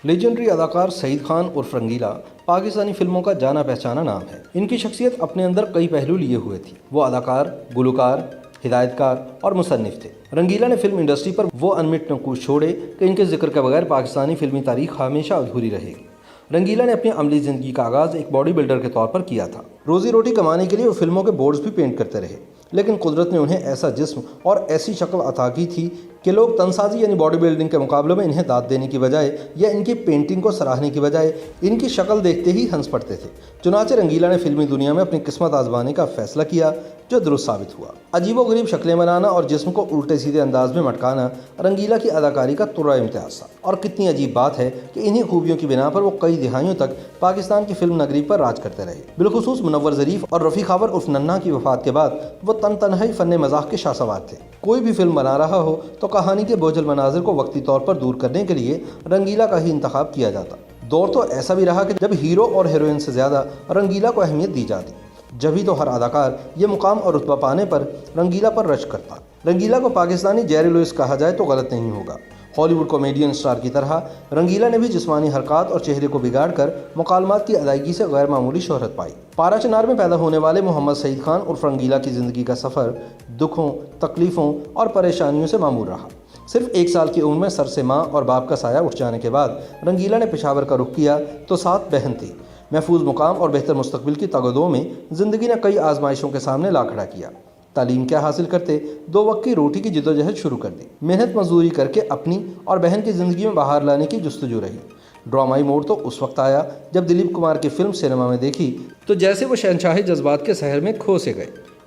Legendary اداکار سعید خان عرف رنگیلا پاکستانی فلموں کا جانا پہچانا نام ہے۔ ان کی شخصیت اپنے اندر کئی پہلو لیے ہوئے تھی۔ وہ اداکار، گلوکار، ہدایت کار اور مصنف تھے۔ رنگیلا نے فلم انڈسٹری پر وہ انمٹ نقوش چھوڑے کہ ان کے ذکر کے بغیر پاکستانی فلمی تاریخ ہمیشہ ادھوری رہے گی۔ رنگیلا نے اپنی عملی زندگی کا آغاز ایک باڈی بلڈر کے طور پر کیا تھا۔ روزی روٹی کمانے کے لیے وہ فلموں کے بورڈز بھی پینٹ کرتے رہے، لیکن قدرت نے انہیں ایسا جسم اور ایسی شکل عطا کی تھی کہ لوگ تنسازی یعنی باڈی بلڈنگ کے مقابلوں میں انہیں داد دینے کی بجائے یا ان کی پینٹنگ کو سراہنے کی بجائے ان کی شکل دیکھتے ہی ہنس پڑتے تھے۔ چنانچہ رنگیلا نے فلمی دنیا میں اپنی قسمت آزمانے کا فیصلہ کیا، جو درست ثابت ہوا۔ عجیب و غریب شکلیں بنانا اور جسم کو الٹے سیدھے انداز میں مٹکانا رنگیلا کی اداکاری کا ترہ امتیاز تھا، اور کتنی عجیب بات ہے کہ انہی خوبیوں کی بنا پر وہ کئی دہائیوں تک پاکستان کی فلم نگری پر راج کرتے رہے۔ بالخصوص منور ظریف اور رفیع خاور عرف ننھا کی وفات کے بعد وہ تنہائی فن مزاح کے شاہسوار تھے۔ کوئی بھی فلم بنا رہا ہو تو کہانی کے بوجھل مناظر کو وقتی طور پر دور کرنے کے لیے رنگیلا کا ہی انتخاب کیا جاتا۔ دور تو ایسا بھی رہا کہ جب ہیرو اور ہیروئن سے زیادہ رنگیلا کو اہمیت دی جاتی، جبھی تو ہر اداکار یہ مقام اور رتبہ پانے پر رنگیلا پر رشک کرتا۔ رنگیلا کو پاکستانی جیری لوئس کہا جائے تو غلط نہیں ہوگا۔ ہالی ووڈ کامیڈین سٹار کی طرح رنگیلا نے بھی جسمانی حرکات اور چہرے کو بگاڑ کر مکالمات کی ادائیگی سے غیر معمولی شہرت پائی۔ پارا چنار میں پیدا ہونے والے محمد سعید خان عرف رنگیلا کی زندگی کا سفر دکھوں، تکلیفوں اور پریشانیوں سے معمور رہا۔ صرف 1 سال کی عمر میں سر سے ماں اور باپ کا سایہ اٹھ جانے کے بعد رنگیلا نے پشاور کا رخ کیا تو 7 بہن تھی۔ محفوظ مقام اور بہتر مستقبل کی تگ و دو میں زندگی نے کئی آزمائشوں کے سامنے لا کھڑا کیا۔ تعلیم کیا حاصل کرتے، 2 وقت کی روٹی کی جدوجہد شروع کر دی۔ محنت مزدوری کر کے اپنی اور بہن کی زندگی میں بہار لانے کی جستجو رہی۔ ڈرامائی موڑ تو اس وقت آیا جب دلیپ کمار کی فلم سینما میں دیکھی تو جیسے وہ شہنشاہ جذبات کے سحر میں کھو سے گئے۔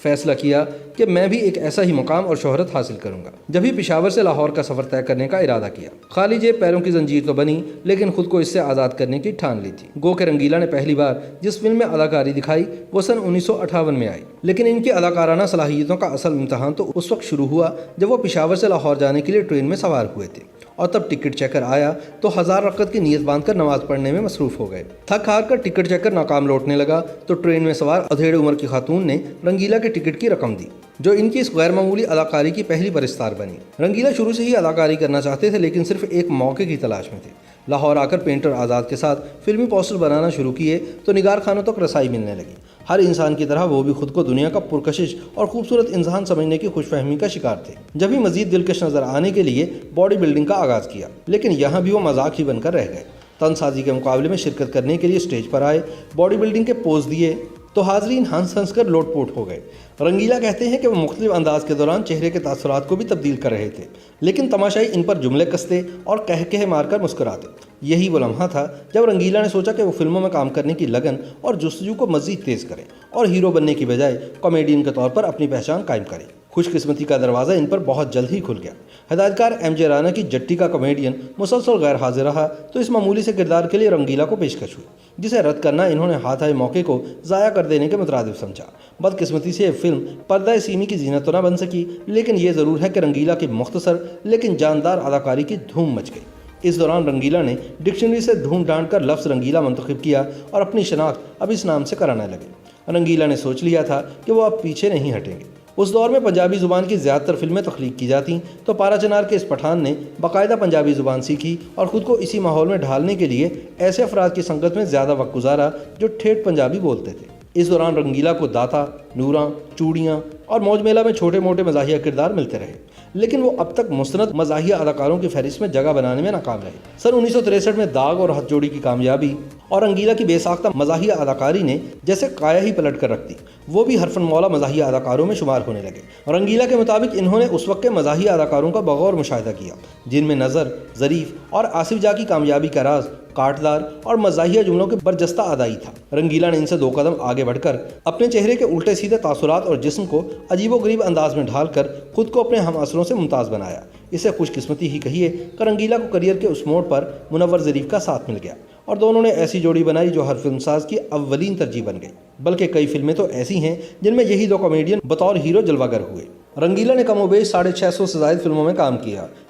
فیصلہ کیا کہ میں بھی ایک ایسا ہی مقام اور شہرت حاصل کروں گا۔ جبھی پشاور سے لاہور کا سفر طے کرنے کا ارادہ کیا، خالی جیب پیروں کی زنجیر تو بنی لیکن خود کو اس سے آزاد کرنے کی ٹھان لی تھی۔ گو کہ رنگیلا نے پہلی بار جس فلم میں اداکاری دکھائی وہ سن 1958 میں آئی، لیکن ان کی اداکارانہ صلاحیتوں کا اصل امتحان تو اس وقت شروع ہوا جب وہ پشاور سے لاہور جانے کے لیے ٹرین میں سوار ہوئے تھے، اور تب ٹکٹ چیکر آیا تو 1000 رکعت کی نیت باندھ کر نماز پڑھنے میں مصروف ہو گئے۔ تھک ہار کر ٹکٹ چیکر ناکام لوٹنے لگا تو ٹرین میں سوار ادھیڑ عمر کی خاتون نے رنگیلا کے ٹکٹ کی رقم دی، جو ان کی اس غیر معمولی اداکاری کی پہلی پرستار بنی۔ رنگیلا شروع سے ہی اداکاری کرنا چاہتے تھے، لیکن صرف ایک موقع کی تلاش میں تھے۔ لاہور آ کر پینٹر آزاد کے ساتھ فلمی پوسٹر بنانا شروع کیے تو نگار خانوں تک رسائی ملنے لگی۔ ہر انسان کی طرح وہ بھی خود کو دنیا کا پرکشش اور خوبصورت انسان سمجھنے کی خوش فہمی کا شکار تھے۔ جب ہی مزید دلکش نظر آنے کے لیے باڈی بلڈنگ کا آغاز کیا، لیکن یہاں بھی وہ مذاق ہی بن کر رہ گئے۔ تن سازی کے مقابلے میں شرکت کرنے کے لیے اسٹیج پر آئے، باڈی بلڈنگ کے پوز دیے تو حاضرین ہنس ہنس کر لوٹ پوٹ ہو گئے۔ رنگیلا کہتے ہیں کہ وہ مختلف انداز کے دوران چہرے کے تاثرات کو بھی تبدیل کر رہے تھے، لیکن تماشائی ان پر جملے کستے اور کہہ مار کر مسکراتے۔ یہی وہ لمحہ تھا جب رنگیلا نے سوچا کہ وہ فلموں میں کام کرنے کی لگن اور جستجو کو مزید تیز کریں اور ہیرو بننے کی بجائے کامیڈین کے طور پر اپنی پہچان قائم کریں۔ خوش قسمتی کا دروازہ ان پر بہت جلد ہی کھل گیا۔ ہدایت کار ایم جے رانا کی جٹی کا کامیڈین مسلسل غیر حاضر رہا تو اس معمولی سے کردار کے لیے رنگیلا کو پیشکش ہوئی، جسے رد کرنا انہوں نے ہاتھ آئے موقع کو ضائع کر دینے کے مترادف سمجھا۔ بدقسمتی سے یہ فلم پردہ سیمی کی زینت تو نہ بن سکی، لیکن یہ ضرور ہے کہ رنگیلا کی مختصر لیکن جاندار اداکاری کی دھوم مچ گئی۔ اس دوران رنگیلا نے ڈکشنری سے ڈھونڈ ڈھانڈ کر لفظ رنگیلا منتخب کیا اور اپنی شناخت اب اس نام سے کرانے لگے۔ رنگیلا نے سوچ لیا تھا کہ وہ اب پیچھے نہیں ہٹیں گے۔ اس دور میں پنجابی زبان کی زیادہ تر فلمیں تخلیق کی جاتیں تو پارا چنار کے اس پٹھان نے باقاعدہ پنجابی زبان سیکھی اور خود کو اسی ماحول میں ڈھالنے کے لیے ایسے افراد کی سنگت میں زیادہ وقت گزارا جو ٹھیٹھ پنجابی بولتے تھے۔ اس دوران رنگیلا کو داتا، نوراں، چوڑیاں اور موج میلہ میں چھوٹے موٹے مزاحیہ کردار ملتے رہے، لیکن وہ اب تک مستند مزاحیہ اداکاروں کی فہرست میں جگہ بنانے میں ناکام رہے۔ سن 1963 میں داغ اور ہتھ جوڑی کی کامیابی اور رنگیلا کی بے ساختہ مزاحیہ اداکاری نے جیسے کایا ہی پلٹ کر رکھ دی۔ وہ بھی حرفن مولا مزاحیہ اداکاروں میں شمار ہونے لگے۔ رنگیلا کے مطابق انہوں نے اس وقت کے مزاحیہ اداکاروں کا بغور مشاہدہ کیا، جن میں نظر، ظریف اور آصف جاہ کی کامیابی کا راز کاٹدار اور مزاحیہ جملوں کے برجستہ ادائی تھا۔ رنگیلا نے ان سے 2 قدم آگے بڑھ کر اپنے چہرے کے الٹے سیدھے تاثرات اور جسم کو عجیب و غریب انداز میں ڈھال کر خود کو اپنے ہم اثروں سے ممتاز بنایا۔ اسے خوش قسمتی ہی کہیے کہ رنگیلا کو کریئر کے اس موڑ پر منور ظریف کا ساتھ مل گیا اور دونوں نے ایسی جوڑی بنائی جو ہر فلم ساز کی اولین ترجیح بن گئی، بلکہ کئی فلمیں تو ایسی ہیں جن میں یہی 2 کامیڈین بطور ہیرو جلوہ گر ہوئے۔ رنگیلا نے کم و بیش 650 سے زائد فلموں میں کام کیا۔